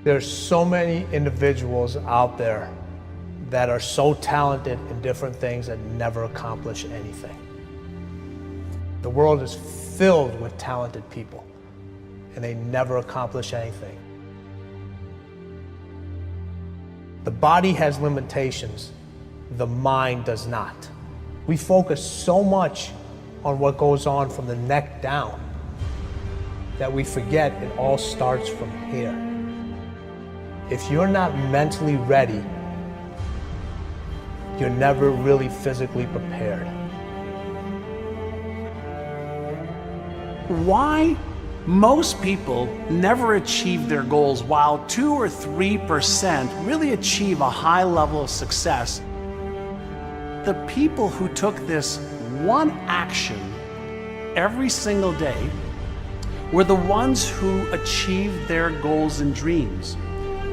There's so many individuals out there that are so talented in different things that never accomplish anything. The world is filled with talented people, and they never accomplish anything. The body has limitations, the mind does not. We focus so much on what goes on from the neck down that we forget it all starts from here. If you're not mentally ready, you're never really physically prepared. Why most people never achieve their goals while 2 or 3% really achieve a high level of success? The people who took this one action every single day were the ones who achieved their goals and dreams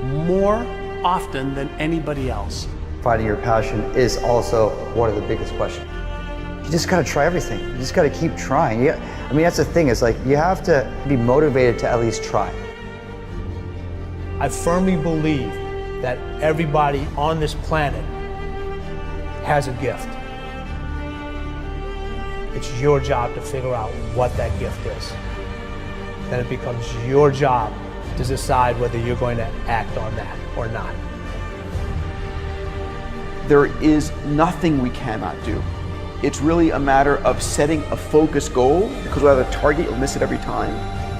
more often than anybody else. Finding your passion is also one of the biggest questions. You just gotta try everything. You just gotta keep trying. I mean, that's the thing, is like, you have to be motivated to at least try. I firmly believe that everybody on this planet has a gift. It's your job to figure out what that gift is. Then it becomes your job to decide whether you're going to act on that or not. There is nothing we cannot do. It's really a matter of setting a focused goal, because without a target, you'll miss it every time.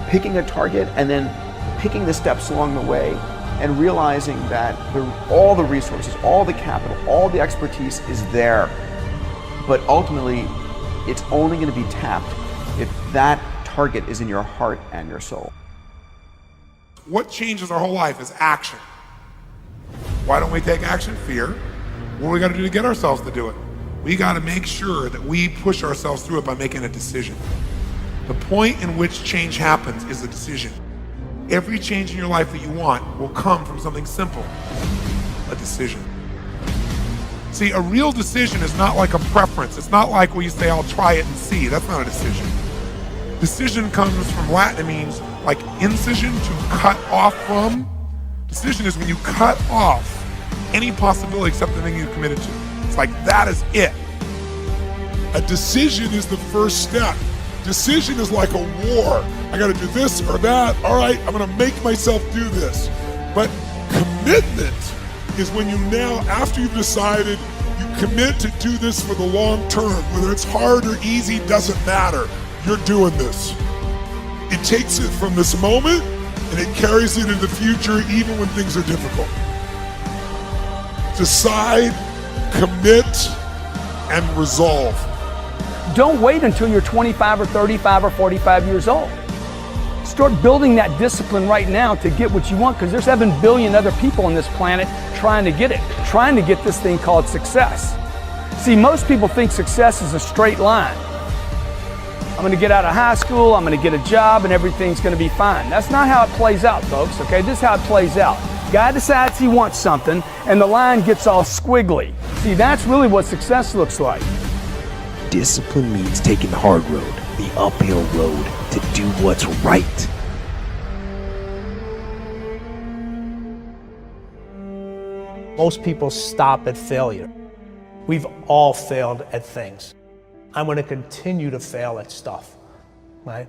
Picking a target and then picking the steps along the way and realizing that all the resources, all the capital, all the expertise is there. But ultimately, it's only going to be tapped if that target is in your heart and your soul. What changes our whole life is action. Why don't we take action? Fear. What do we got to do to get ourselves to do it? We got to make sure that we push ourselves through it by making a decision. The point in which change happens is a decision. Every change in your life that you want will come from something simple, a decision. See, a real decision is not like a preference. It's not like where you say, I'll try it and see. That's not a decision. Decision comes from Latin. It means like incision, to cut off from. Decision is when you cut off any possibility except the thing you committed to. It's like, that is it. A decision is the first step. Decision is like a war. I gotta do this or that. All right, I'm gonna make myself do this. But commitment is when you now, after you've decided, you commit to do this for the long term. Whether it's hard or easy, doesn't matter. You're doing this. It takes it from this moment and it carries it into the future even when things are difficult. Decide, commit, and resolve. Don't wait until you're 25 or 35 or 45 years old. Start building that discipline right now to get what you want, because there's 7 billion other people on this planet trying to get it, trying to get this thing called success. See, most people think success is a straight line. I'm gonna get out of high school, I'm gonna get a job, and everything's gonna be fine. That's not how it plays out, folks, okay? This is how it plays out. Guy decides he wants something, and the line gets all squiggly. See, that's really what success looks like. Discipline means taking the hard road, the uphill road, to do what's right. Most people stop at failure. We've all failed at things. I'm going to continue to fail at stuff, right?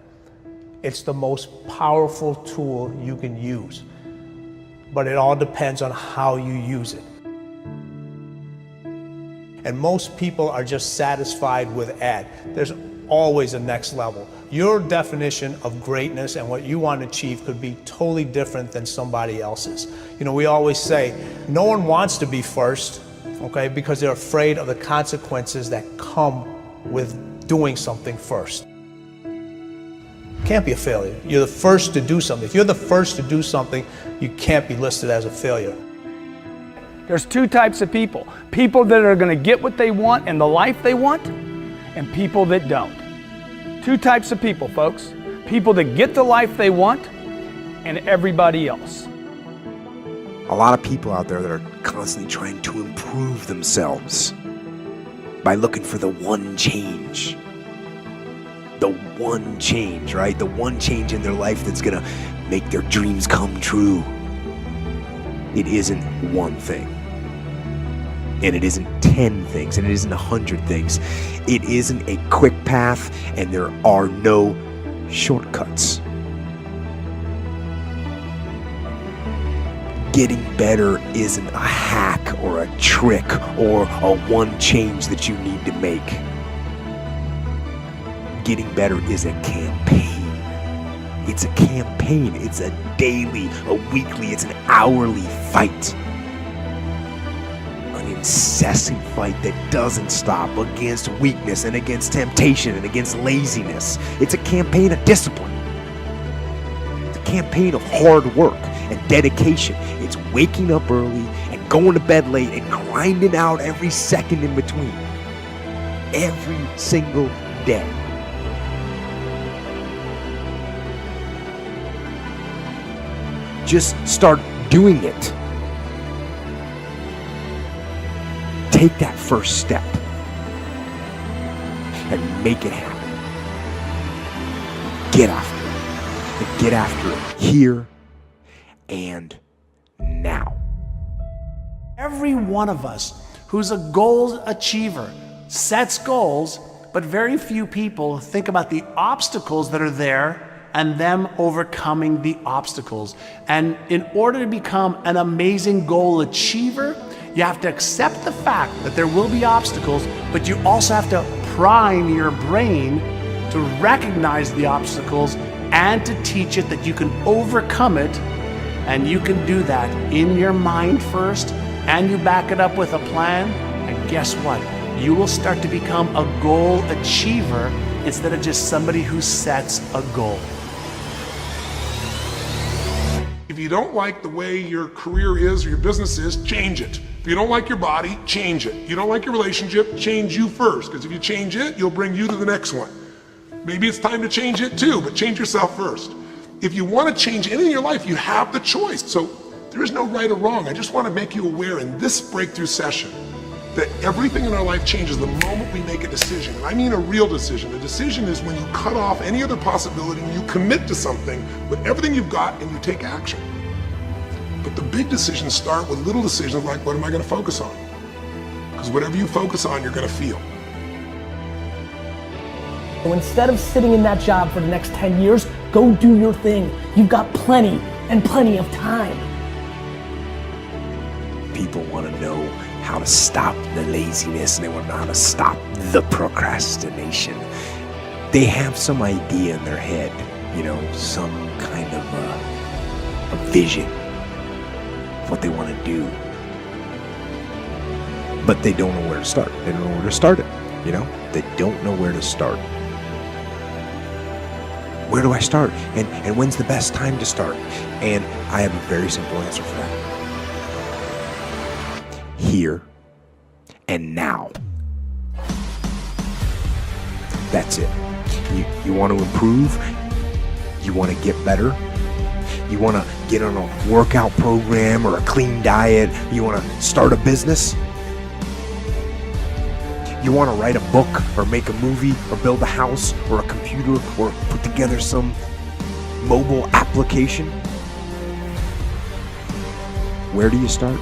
It's the most powerful tool you can use, but it all depends on how you use it. And most people are just satisfied with add. There's always a next level. Your definition of greatness and what you want to achieve could be totally different than somebody else's. You know, we always say, no one wants to be first, okay, because they're afraid of the consequences that come with doing something first. Can't be a failure. You're the first to do something. If you're the first to do something, you can't be listed as a failure. There's 2 types of people. People that are going to get what they want and the life they want, and people that don't. 2 types of people, folks. People that get the life they want, and everybody else. A lot of people out there that are constantly trying to improve themselves by looking for the one change. The one change, right? The one change in their life that's gonna make their dreams come true. it isn't one thing. And it isn't 10 things, and it isn't 100 things. It isn't a quick path, and there are no shortcuts. Getting better isn't a hack or a trick or a one change that you need to make. Getting better is a campaign. It's a campaign. It's a daily, a weekly, it's an hourly fight. An incessant fight that doesn't stop against weakness and against temptation and against laziness. It's a campaign of discipline. It's a campaign of hard work and dedication. It's waking up early and going to bed late and grinding out every second in between. Every single day. Just start doing it. Take that first step and make it happen. Get after it. And get after it here and now. Every one of us who's a goal achiever sets goals, but very few people think about the obstacles that are there and them overcoming the obstacles. And in order to become an amazing goal achiever, you have to accept the fact that there will be obstacles, but you also have to prime your brain to recognize the obstacles and to teach it that you can overcome it. And you can do that in your mind first, and you back it up with a plan. And guess what? You will start to become a goal achiever instead of just somebody who sets a goal. If you don't like the way your career is or your business is, change it. If you don't like your body, change it. You don't like your relationship, change you first. Because if you change it, you'll bring you to the next one. Maybe it's time to change it too, but change yourself first. If you want to change anything in your life, you have the choice. So there is no right or wrong. I just want to make you aware in this breakthrough session that everything in our life changes the moment we make a decision. And I mean a real decision. A decision is when you cut off any other possibility and you commit to something with everything you've got and you take action. But the big decisions start with little decisions like, what am I going to focus on? Because whatever you focus on, you're going to feel. So instead of sitting in that job for the next 10 years, go do your thing. You've got plenty and plenty of time. People want to know how to stop the laziness, and they want to know how to stop the procrastination. They have some idea in their head, some kind of a vision of what they want to do. But they don't know where to start. They don't know where to start it, They don't know where to start. Where do I start? And when's the best time to start? And I have a very simple answer for that. Here and now. That's it. You want to improve? You want to get better? You want to get on a workout program or a clean diet? You want to start a business? You want to write a book or make a movie or build a house or a computer or put together some mobile application? Where do you start?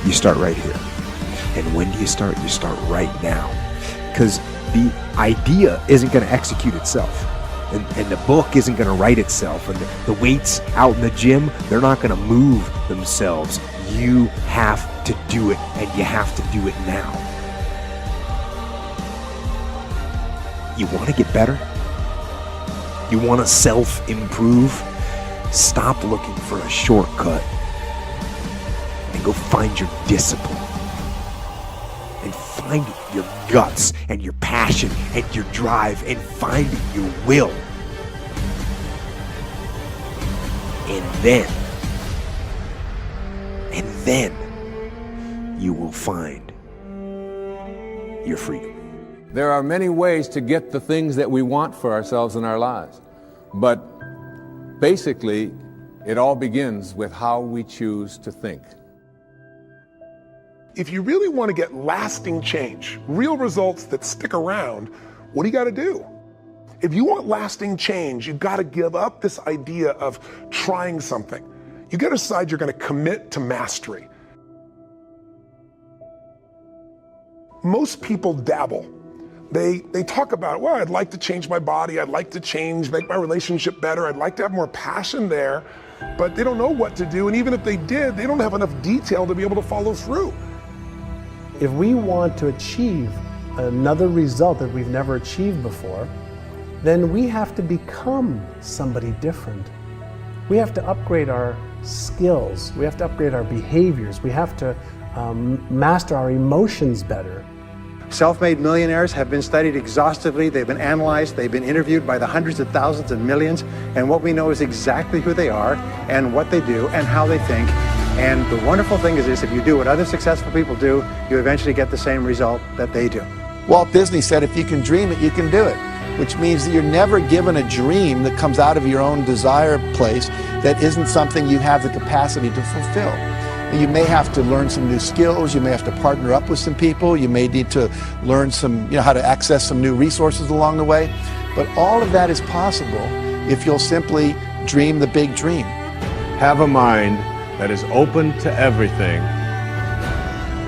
You start right here. And when do you start? You start right now. Because the idea isn't going to execute itself. And the book isn't going to write itself. And the weights out in the gym, they're not going to move themselves. You have to do it, and you have to do it now. You want to get better? You want to self-improve? Stop looking for a shortcut and go find your discipline. And find your guts and your passion and your drive and find your will. And then you will find your freedom. There are many ways to get the things that we want for ourselves in our lives. But basically, it all begins with how we choose to think. If you really want to get lasting change, real results that stick around, what do you got to do? If you want lasting change, you've got to give up this idea of trying something. You got to decide you're going to commit to mastery. Most people dabble. They talk about, well, I'd like to change my body, I'd like to make my relationship better, I'd like to have more passion there, but they don't know what to do, and even if they did, they don't have enough detail to be able to follow through. If we want to achieve another result that we've never achieved before, then we have to become somebody different. We have to upgrade our skills, we have to upgrade our behaviors, we have to master our emotions better. Self-made millionaires have been studied exhaustively, they've been analyzed, they've been interviewed by the hundreds of thousands and millions, and what we know is exactly who they are and what they do and how they think. And the wonderful thing is this, if you do what other successful people do, you eventually get the same result that they do. Walt Disney said, if you can dream it, you can do it, which means that you're never given a dream that comes out of your own desire place that isn't something you have the capacity to fulfill. You may have to learn some new skills, you may have to partner up with some people, you may need to learn how to access some new resources along the way, but all of that is possible if you'll simply dream the big dream. Have a mind that is open to everything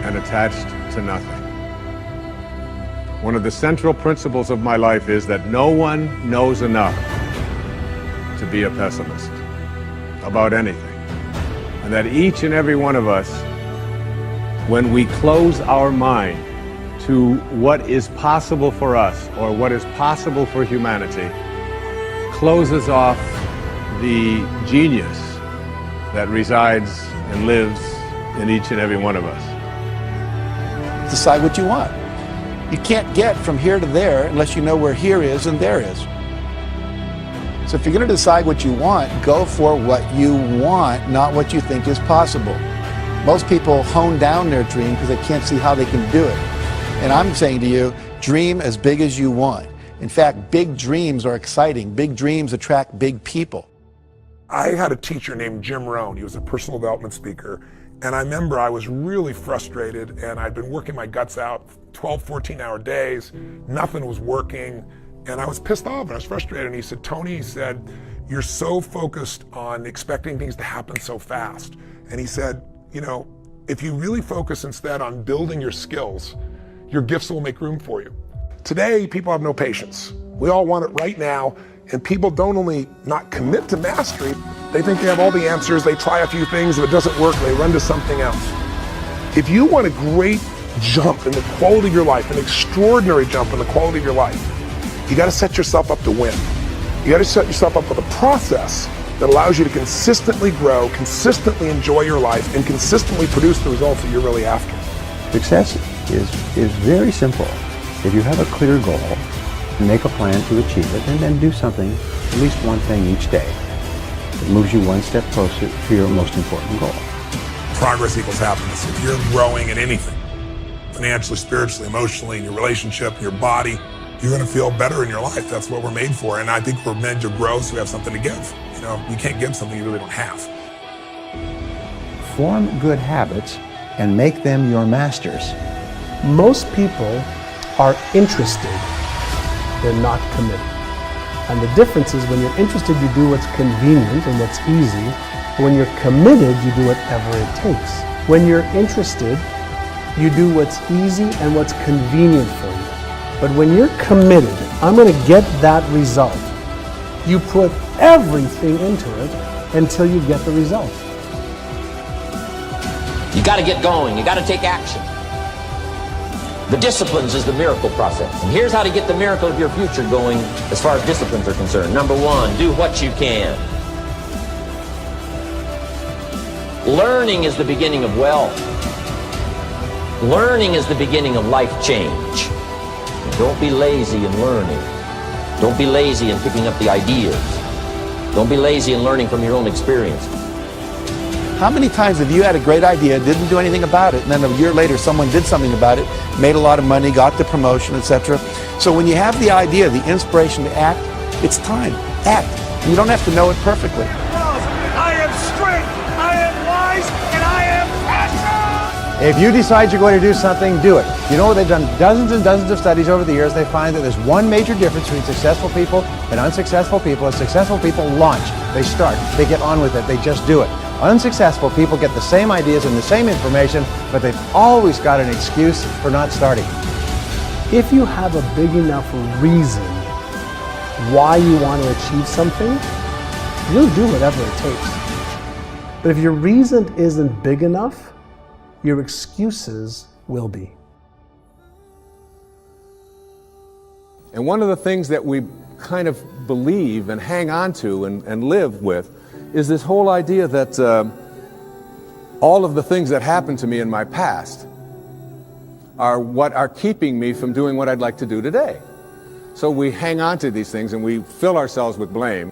and attached to nothing. One of the central principles of my life is that no one knows enough to be a pessimist about anything. And that each and every one of us, when we close our mind to what is possible for us or what is possible for humanity, closes off the genius that resides and lives in each and every one of us. Decide what you want. You can't get from here to there unless you know where here is and there is. So if you're going to decide what you want, go for what you want, not what you think is possible. Most people hone down their dream because they can't see how they can do it. And I'm saying to you, dream as big as you want. In fact, big dreams are exciting. Big dreams attract big people. I had a teacher named Jim Rohn. He was a personal development speaker. And I remember I was really frustrated and I'd been working my guts out 12, 14-hour days. Nothing was working. And I was pissed off and I was frustrated. And he said, Tony, he said, you're so focused on expecting things to happen so fast. And he said, you know, if you really focus instead on building your skills, your gifts will make room for you. Today, people have no patience. We all want it right now. And people don't only not commit to mastery, they think they have all the answers. They try a few things. If it doesn't work, they run to something else. If you want a great jump in the quality of your life, an extraordinary jump in the quality of your life, you got to set yourself up to win. You got to set yourself up with a process that allows you to consistently grow, consistently enjoy your life, and consistently produce the results that you're really after. Success is very simple. If you have a clear goal, make a plan to achieve it, and then do something, at least one thing each day, that moves you one step closer to your most important goal. Progress equals happiness. If you're growing in anything, financially, spiritually, emotionally, in your relationship, in your body, you're going to feel better in your life. That's what we're made for. And I think we're meant to grow so we have something to give. You know, you can't give something you really don't have. Form good habits and make them your masters. Most people are interested, they're not committed. And the difference is when you're interested, you do what's convenient and what's easy. When you're committed, you do whatever it takes. When you're interested, you do what's easy and what's convenient for you. But when you're committed, I'm going to get that result, you put everything into it until you get the result. You got to get going. You got to take action. The disciplines is the miracle process. And here's how to get the miracle of your future going as far as disciplines are concerned. Number one, do what you can. Learning is the beginning of wealth. Learning is the beginning of life change. Don't be lazy in learning. Don't be lazy in picking up the ideas. Don't be lazy in learning from your own experience. How many times have you had a great idea, didn't do anything about it, and then a year later someone did something about it, made a lot of money, got the promotion, etc. So when you have the idea, the inspiration to act, it's time. Act. You don't have to know it perfectly. I am strength, I am wise, and I am passion! If you decide you're going to do something, do it. You know, they've done dozens and dozens of studies over the years. They find that there's one major difference between successful people and unsuccessful people. And successful people launch. They start. They get on with it. They just do it. Unsuccessful people get the same ideas and the same information, but they've always got an excuse for not starting. If you have a big enough reason why you want to achieve something, you'll do whatever it takes. But if your reason isn't big enough, your excuses will be. And one of the things that we kind of believe and hang on to and live with is this whole idea that all of the things that happened to me in my past are what are keeping me from doing what I'd like to do today. So we hang on to these things and we fill ourselves with blame.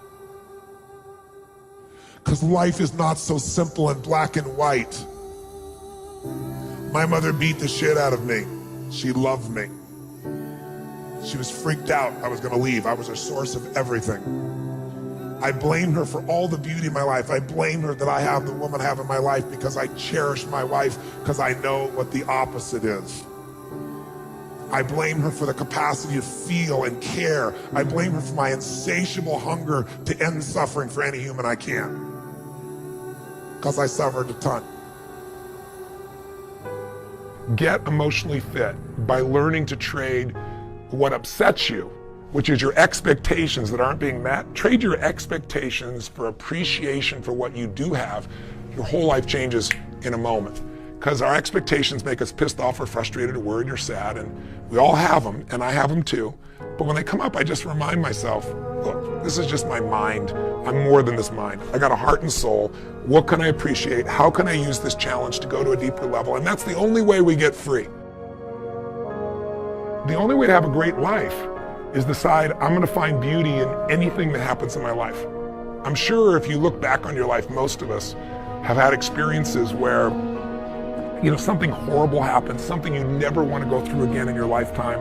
Because life is not so simple and black and white. My mother beat the shit out of me. She loved me. She was freaked out I was going to leave. I was her source of everything. I blame her for all the beauty in my life. I blame her that I have the woman I have in my life because I cherish my wife, because I know what the opposite is. I blame her for the capacity to feel and care. I blame her for my insatiable hunger to end suffering for any human I can. Because I suffered a ton. Get emotionally fit by learning to trade what upsets you, which is your expectations that aren't being met. Trade your expectations for appreciation for what you do have. Your whole life changes in a moment. Because our expectations make us pissed off or frustrated or worried or sad, and we all have them, and I have them too. But when they come up, I just remind myself, look, this is just my mind. I'm more than this mind. I got a heart and soul. What can I appreciate? How can I use this challenge to go to a deeper level? And that's the only way we get free. The only way to have a great life is decide I'm going to find beauty in anything that happens in my life. I'm sure if you look back on your life, most of us have had experiences where something horrible happens, something you never want to go through again in your lifetime.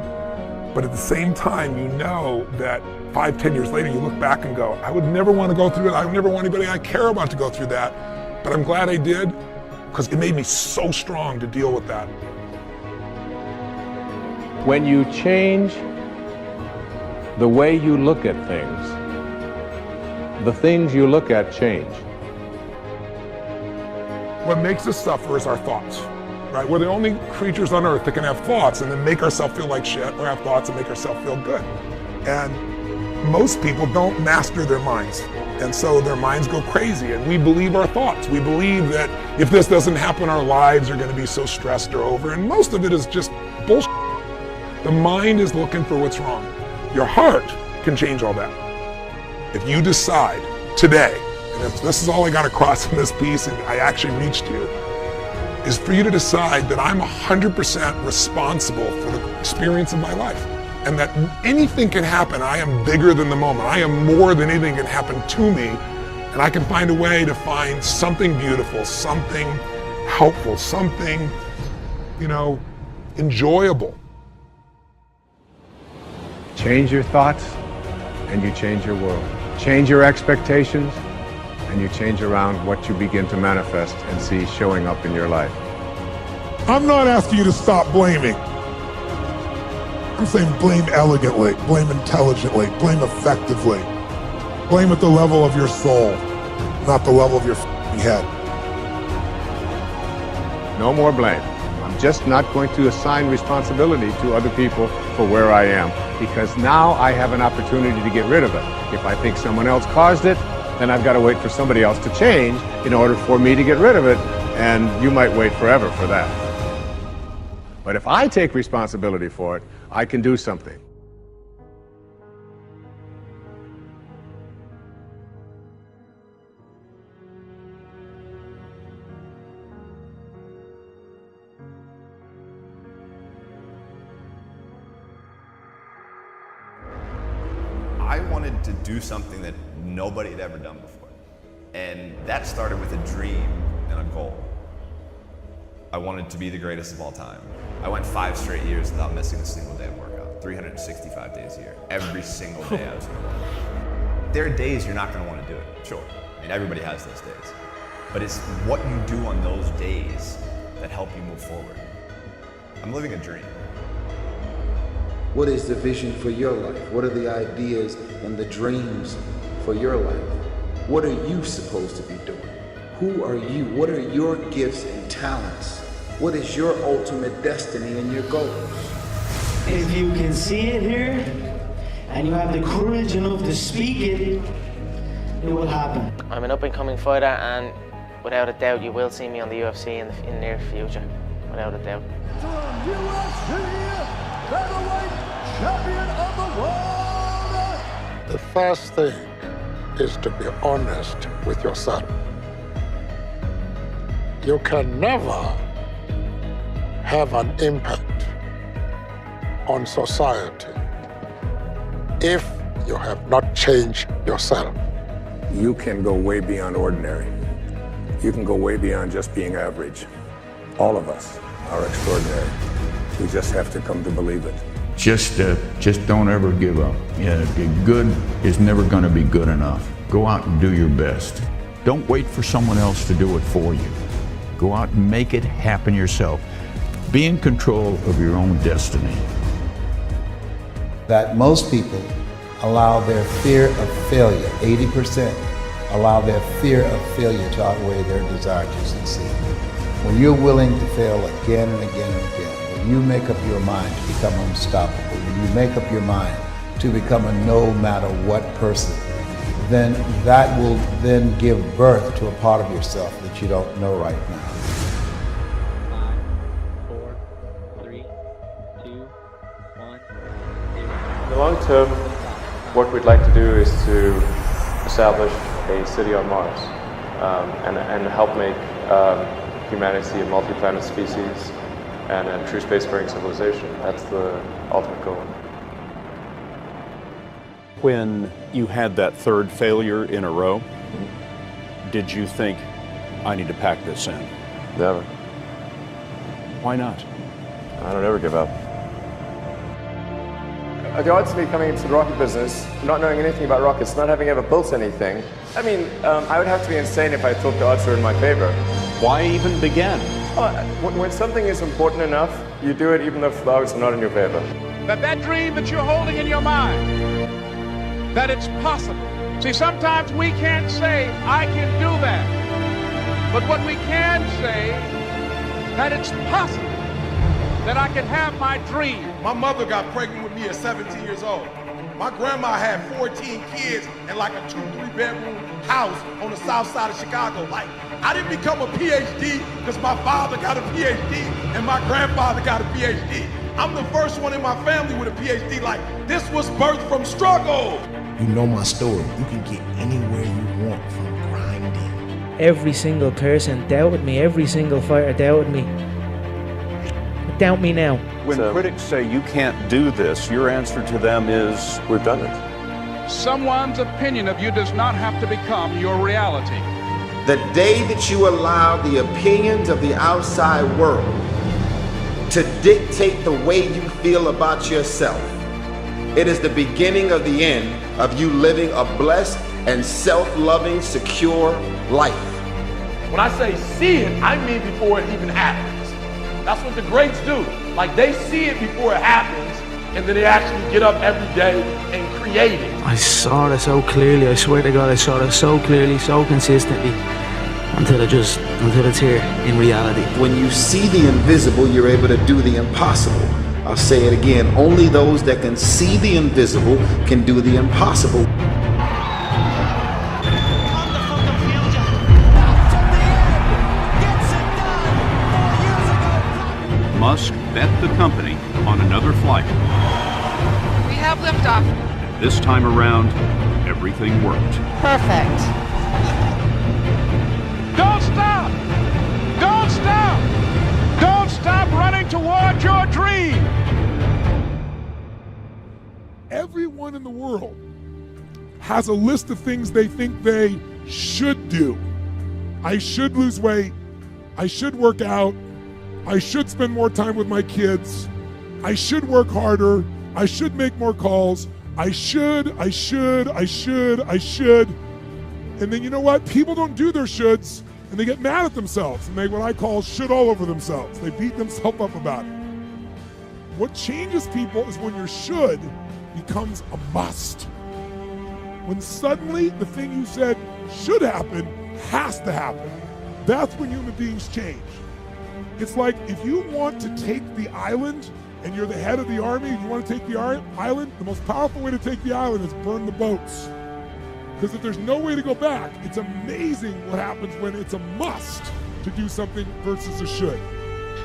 But at the same time, you know that 5-10 years later, you look back and go, I would never want to go through it. I would never want anybody I care about to go through that. But I'm glad I did, because it made me so strong to deal with that. When you change the way you look at things, the things you look at change. What makes us suffer is our thoughts, right? We're the only creatures on earth that can have thoughts and then make ourselves feel like shit, or have thoughts and make ourselves feel good. And most people don't master their minds. And so their minds go crazy, and we believe our thoughts. We believe that if this doesn't happen, our lives are going to be so stressed or over. And most of it is just bullshit. The mind is looking for what's wrong. Your heart can change all that. If you decide today, and if this is all I got across in this piece and I actually reached you, is for you to decide that I'm 100% responsible for the experience of my life. And that anything can happen. I am bigger than the moment. I am more than anything can happen to me. And I can find a way to find something beautiful, something helpful, something, enjoyable. Change your thoughts and you change your world. Change your expectations and you change around what you begin to manifest and see showing up in your life. I'm not asking you to stop blaming. I'm saying blame elegantly, blame intelligently, blame effectively. Blame at the level of your soul, not the level of your head. No more blame. I'm just not going to assign responsibility to other people for where I am, because now I have an opportunity to get rid of it. If I think someone else caused it, then I've got to wait for somebody else to change in order for me to get rid of it, and you might wait forever for that. But if I take responsibility for it, I can do something. I wanted to do something that nobody had ever done before. And that started with a dream and a goal. I wanted to be the greatest of all time. I went 5 straight years without missing a single day of workout, 365 days a year. Every single day I was going to work. There are days you're not going to want to do it, sure. I mean, everybody has those days. But it's what you do on those days that help you move forward. I'm living a dream. What is the vision for your life? What are the ideas and the dreams for your life? What are you supposed to be doing? Who are you? What are your gifts and talents? What is your ultimate destiny and your goals? If you can see it here, and you have the courage enough to speak it, it will happen. I'm an up-and-coming fighter, and without a doubt, you will see me on the UFC in the near future, without a doubt. Champion of the world! The first thing is to be honest with yourself. You can never have an impact on society if you have not changed yourself. You can go way beyond ordinary. You can go way beyond just being average. All of us are extraordinary. We just have to come to believe it. Just don't ever give up. Yeah, good is never going to be good enough. Go out and do your best. Don't wait for someone else to do it for you. Go out and make it happen yourself. Be in control of your own destiny. That most people allow their fear of failure, 80%, allow their fear of failure to outweigh their desire to succeed. When you're willing to fail again and again and again, when you make up your mind to become unstoppable, when you make up your mind to become a no matter what person, then that will then give birth to a part of yourself that you don't know right now. 5, 4, 3, 2, 1, 0. In the long term, what we'd like to do is to establish a city on Mars and help make humanity a multi-planet species and a true space-faring civilization. That's the ultimate goal. When you had that third failure in a row, did you think, I need to pack this in? Never. Why not? I don't ever give up. The odds of me coming into the rocket business, not knowing anything about rockets, not having ever built anything, I mean, I would have to be insane if I thought the odds were in my favor. Why even begin? When something is important enough, you do it even if the odds are not in your favor. That dream that you're holding in your mind, that it's possible. See, sometimes we can't say, I can do that. But what we can say, that it's possible, that I can have my dream. My mother got pregnant with me at 17 years old. My grandma had 14 kids and like a 2-3 bedroom house on the south side of Chicago. Like, I didn't become a PhD because my father got a PhD and my grandfather got a PhD. I'm the first one in my family with a PhD. Like, this was birthed from struggle. You know my story. You can get anywhere you want from grinding. Every single person doubted me. Every single fighter doubted me. Doubt me now. When critics say you can't do this, your answer to them is, we've done it. Someone's opinion of you does not have to become your reality. The day that you allow the opinions of the outside world to dictate the way you feel about yourself, it is the beginning of the end of you living a blessed and self-loving, secure life. When I say see it, I mean before it even happens. That's what the greats do. Like, they see it before it happens, and then they actually get up every day and create it. I saw it so clearly. I swear to God, I saw it so clearly, so consistently, until it's here in reality. When you see the invisible, you're able to do the impossible. I'll say it again. Only those that can see the invisible can do the impossible. Musk bet the company on another flight. We have liftoff. This time around, everything worked. Perfect. Don't stop! Don't stop! Don't stop running toward your dream! Everyone in the world has a list of things they think they should do. I should lose weight. I should work out. I should spend more time with my kids. I should work harder. I should make more calls. I should. And then you know what? People don't do their shoulds. And they get mad at themselves, and they, what I call, shit all over themselves. They beat themselves up about it. What changes people is when your should becomes a must. When suddenly the thing you said should happen has to happen. That's when human beings change. It's like if you want to take the island and you're the head of the army and you want to take the island, the most powerful way to take the island is burn the boats. Because if there's no way to go back, it's amazing what happens when it's a must to do something versus a should.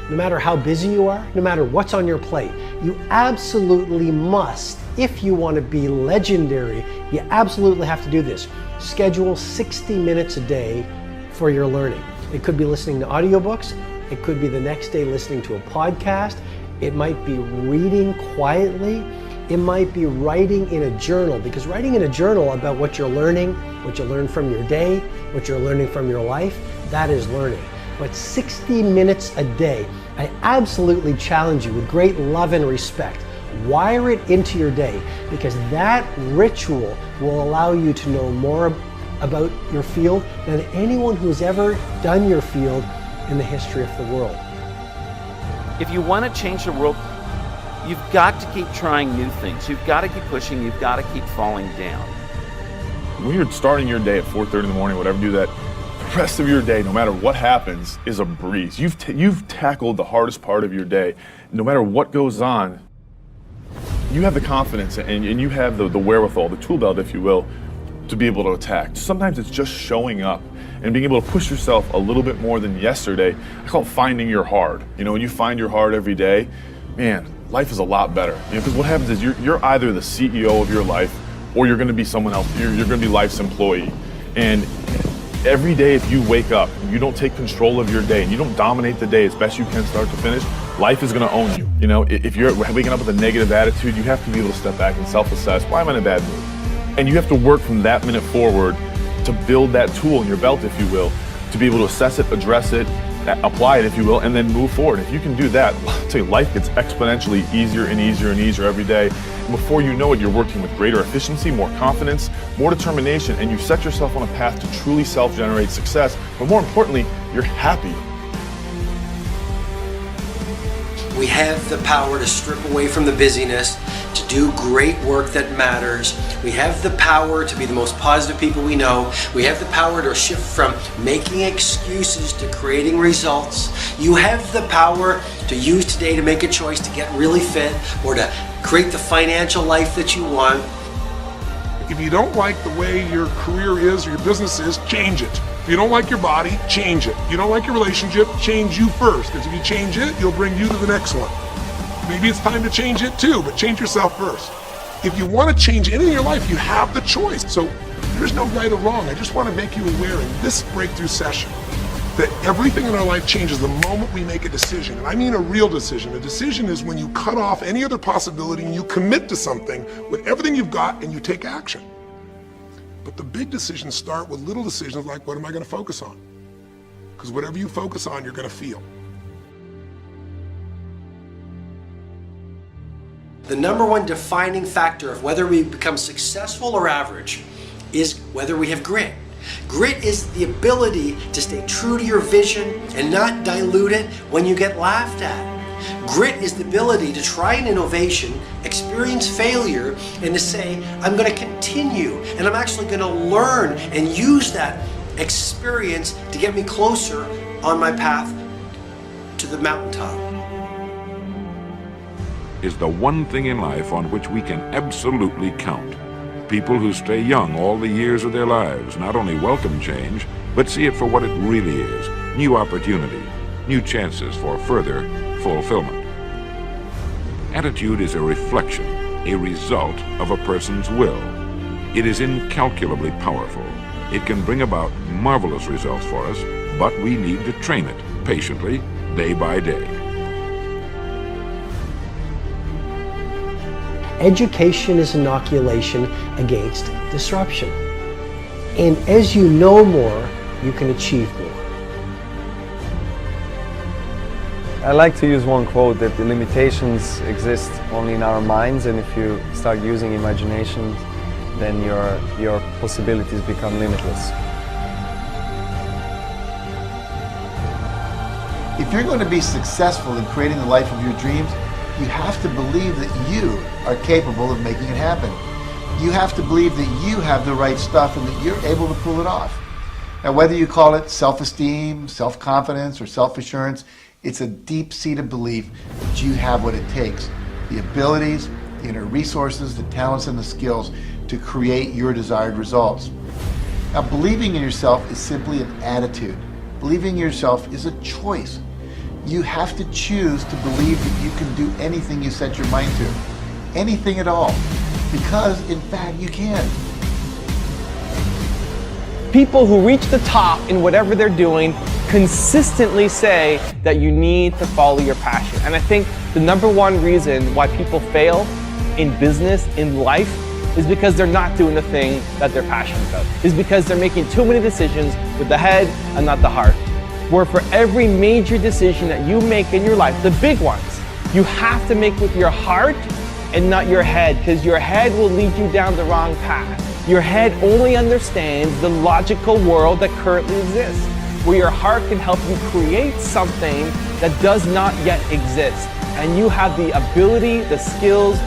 No matter how busy you are, no matter what's on your plate, you absolutely must, if you want to be legendary, you absolutely have to do this. Schedule 60 minutes a day for your learning. It could be listening to audiobooks. It could be the next day listening to a podcast. It might be reading quietly. It might be writing in a journal, because writing in a journal about what you're learning, what you learned from your day, what you're learning from your life, that is learning. But 60 minutes a day, I absolutely challenge you with great love and respect. Wire it into your day, because that ritual will allow you to know more about your field than anyone who's ever done your field in the history of the world. If you want to change the world, you've got to keep trying new things. You've got to keep pushing. You've got to keep falling down. When you're starting your day at 4:30 in the morning, whatever, do that. The rest of your day, no matter what happens, is a breeze. You've tackled the hardest part of your day. No matter what goes on, you have the confidence and you have the wherewithal, the tool belt, if you will, to be able to attack. Sometimes it's just showing up and being able to push yourself a little bit more than yesterday. I call it finding your hard. You know, when you find your hard every day, man, life is a lot better. You know, because what happens is you're either the CEO of your life or you're going to be someone else. You're going to be life's employee. And every day, if you wake up and you don't take control of your day and you don't dominate the day as best you can start to finish, life is going to own you. You know, if you're waking up with a negative attitude, you have to be able to step back and self-assess. Why am I in a bad mood? And you have to work from that minute forward to build that tool in your belt, if you will, to be able to assess it, address it, apply it, if you will, and then move forward. If you can do that, I'll tell you, life gets exponentially easier and easier and easier every day. And before you know it, you're working with greater efficiency, more confidence, more determination, and you set yourself on a path to truly self-generate success. But more importantly, you're happy. We have the power to strip away from the busyness, to do great work that matters. We have the power to be the most positive people we know. We have the power to shift from making excuses to creating results. You have the power to use today to make a choice to get really fit or to create the financial life that you want. If you don't like the way your career is or your business is, change it. If you don't like your body, change it. If you don't like your relationship, change you first. Because if you change it, you'll bring you to the next one. Maybe it's time to change it too, but change yourself first. If you want to change anything in your life, you have the choice. So there's no right or wrong. I just want to make you aware in this breakthrough session that everything in our life changes the moment we make a decision. And I mean a real decision. A decision is when you cut off any other possibility and you commit to something with everything you've got and you take action. But the big decisions start with little decisions like, what am I going to focus on? Because whatever you focus on, you're going to feel. The number one defining factor of whether we become successful or average is whether we have grit. Grit is the ability to stay true to your vision and not dilute it when you get laughed at. Grit is the ability to try an innovation, experience failure, and to say, I'm going to continue and I'm actually going to learn and use that experience to get me closer on my path to the mountaintop. Is the one thing in life on which we can absolutely count. People who stay young all the years of their lives not only welcome change, but see it for what it really is, new opportunity, new chances for further fulfillment. Attitude is a reflection, a result of a person's will. It is incalculably powerful. It can bring about marvelous results for us, but we need to train it patiently, day by day. Education is inoculation against disruption. And as you know more, you can achieve more. I like to use one quote that the limitations exist only in our minds, and if you start using imagination, then your possibilities become limitless. If you're going to be successful in creating the life of your dreams, you have to believe that you are capable of making it happen. You have to believe that you have the right stuff and that you're able to pull it off. Now, whether you call it self-esteem, self-confidence, or self-assurance, it's a deep-seated belief that you have what it takes, the abilities, the inner resources, the talents, and the skills to create your desired results. Now, believing in yourself is simply an attitude. Believing in yourself is a choice. You have to choose to believe that you can do anything you set your mind to. Anything at all. Because, in fact, you can. People who reach the top in whatever they're doing consistently say that you need to follow your passion. And I think the number one reason why people fail in business, in life, is because they're not doing the thing that they're passionate about. Is because they're making too many decisions with the head and not the heart. Where for every major decision that you make in your life, the big ones, you have to make with your heart and not your head, because your head will lead you down the wrong path. Your head only understands the logical world that currently exists, where your heart can help you create something that does not yet exist. And you have the ability, the skills,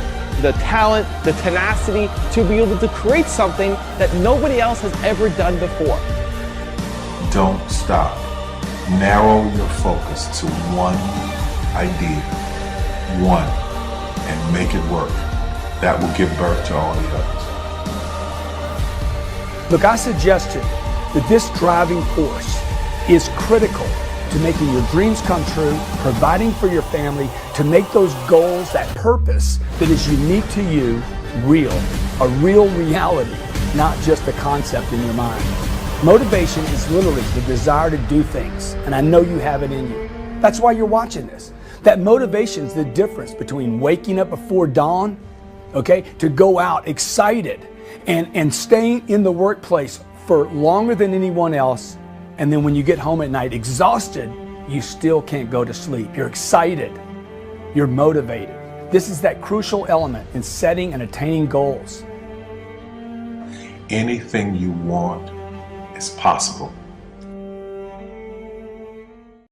the talent, the tenacity to be able to create something that nobody else has ever done before. Don't stop. Narrow your focus to one idea, one, and make it work. That will give birth to all the others. Look, I suggest to you that this driving force is critical to making your dreams come true, providing for your family, to make those goals, that purpose that is unique to you, real, a real reality, not just a concept in your mind. Motivation is literally the desire to do things, and I know you have it in you. That's why you're watching this. That motivation is the difference between waking up before dawn, okay, to go out excited and staying in the workplace for longer than anyone else. And then when you get home at night exhausted, you still can't go to sleep. You're excited. You're motivated. This is that crucial element in setting and attaining goals. Anything you want is possible.